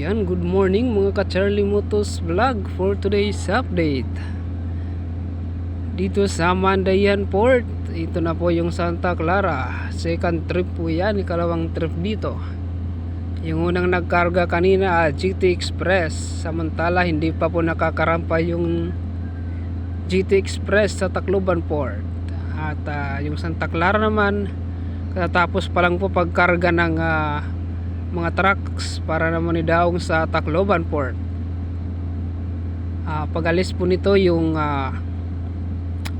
Ayan, good morning mga ka-Charlie Motos Vlog for today's update. Dito sa Mandayan Port, ito na po yung Santa Clara. Second trip po yan, ikalawang trip dito. Yung unang nagkarga kanina, GT Express. Samantala, hindi pa po nakakarampa yung GT Express sa Tacloban Port. At yung Santa Clara naman, katapos pa lang po pagkarga ng mga trucks para naman idaong sa Tacloban Port. Pag-alis po nito yung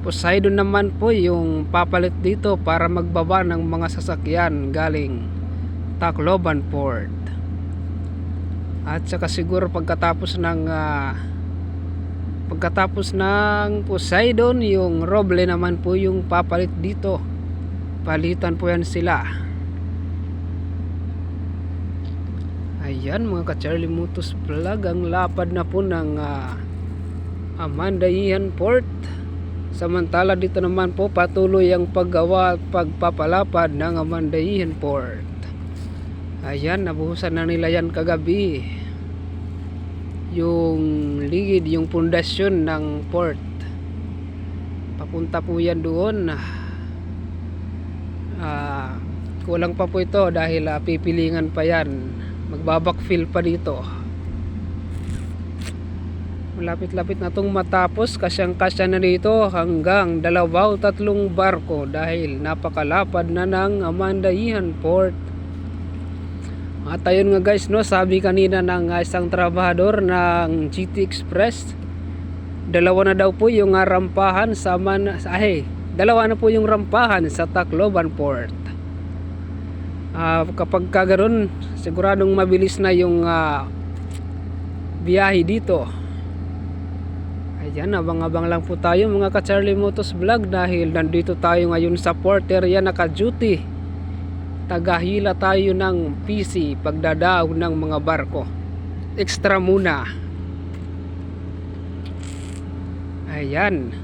Poseidon naman po yung papalit dito para magbaba ng mga sasakyan galing Tacloban Port. At saka siguro pagkatapos ng Poseidon, yung Roble naman po yung papalit dito. Palitan po yan sila. Ayan mga ka-Charlie Motos Vlog, ang lapad na po ng Mandayan Port. Samantala dito naman po patuloy ang paggawa at pagpapalapad ng Mandayan Port. Ayan, nabuhusan na nila yan kagabi, yung ligid, yung pundasyon ng port. Papunta po yan doon. Kulang pa po ito dahil pipilingan pa yan. Magbabakfill pa dito. Malapit-lapit na itong matapos. Kasyang-kasya na dito hanggang 2-3 barko dahil napakalapad na ng Mandayan Port. At ayun nga guys, no, sabi kanina ng isang trabahador ng GT Express, dalawa na daw po yung rampahan sa dalawa na po yung rampahan sa Tacloban Port. Kapag kagaroon, siguradong mabilis na yung biyahe dito. Ayan, abang-abang lang po tayo mga ka-Charlie Motos Vlog dahil nandito tayo ngayon sa port area, naka-duty. Tagahila tayo ng PC pagdadaog ng mga barko. Extra muna. Ayan.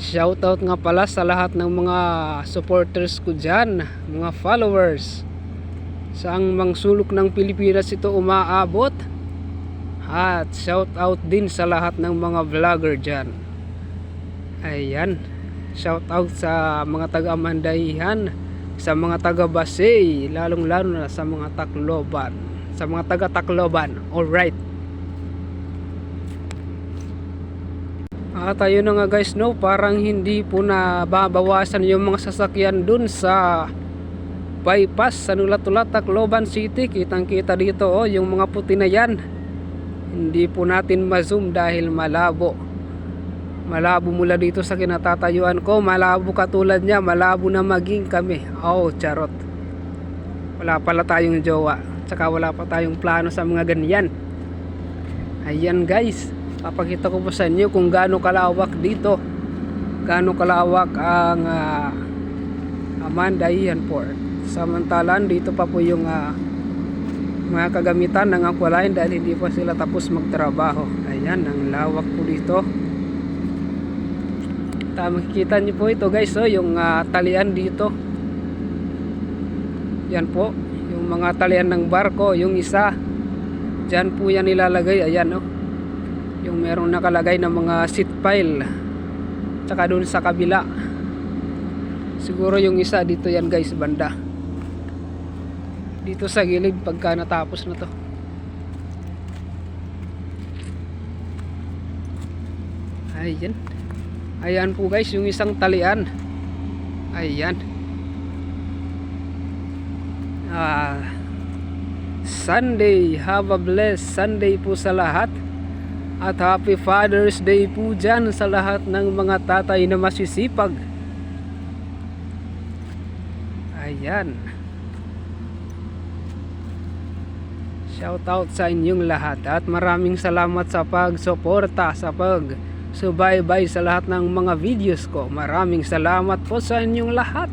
Shoutout nga pala sa lahat ng mga supporters ko dyan, mga followers. Saang mang sulok ng Pilipinas ito umaabot. At shoutout din sa lahat ng mga vlogger dyan. Ayan, shoutout sa mga taga-Mandayan, sa mga taga-Basay, lalong-lalo na sa mga Tacloban, sa mga taga-Tacloban. Alright. At ayun na nga guys, no, parang hindi po na babawasan yung mga sasakyan dun sa bypass sa Nulatula, Tacloban City. Kitang kita dito yung mga puti na yan. Hindi po natin ma-zoom dahil malabo mula dito sa kinatatayuan ko. Malabo katulad niya, malabo na maging kami. Charot, wala pala tayong jowa, tsaka wala pa tayong plano sa mga ganyan. Ayan guys, papakita ko po sa inyo kung gaano kalawak dito, gaano kalawak ang Mandayan Port. Samantalaan dito pa po yung mga kagamitan ng Aqualine dahil hindi pa sila tapos magtrabaho. Ayan, ang lawak po dito. Makikita nyo po ito guys, yung talian dito. Yan po yung mga talian ng barko. Yung isa dyan po yan nilalagay. Ayan, yung merong nakalagay na mga seat pile, tsaka dun sa kabila siguro yung isa dito yan guys, banda dito sa gilid pagka natapos na to. Ayan po guys yung isang talian. Ayan, Sunday, have a blessed Sunday po sa lahat. At Happy Father's Day po dyan sa lahat ng mga tatay na masisipag. Ayan. Shoutout sa inyong lahat. At maraming salamat sa pagsuporta, sa pagsubaybay sa lahat ng mga videos ko. Maraming salamat po sa inyong lahat.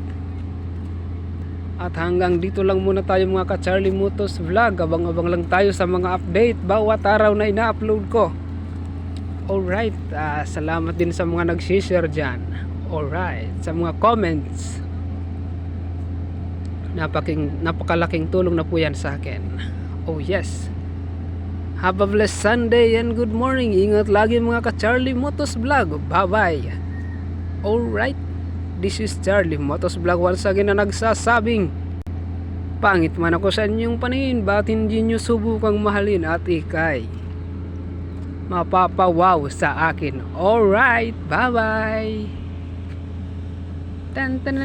At hanggang dito lang muna tayo mga ka-Charlie Motos Vlog. Abang-abang lang tayo sa mga update bawat araw na ina-upload ko. Alright, salamat din sa mga nag-share dyan. Alright, sa mga comments. Napakalaking tulong na po yan sa akin. Oh yes. Have a blessed Sunday and good morning. Ingat lagi mga ka-Charlie Motos Vlog. Bye-bye. Alright. This is Charlie Motos Vlog once again na nagsasabing, pangit man ako sa inyong paningin, ba't hindi nyo subukang mahalin at ikay mapapawaw sa akin. Alright. Bye-bye. Tan tan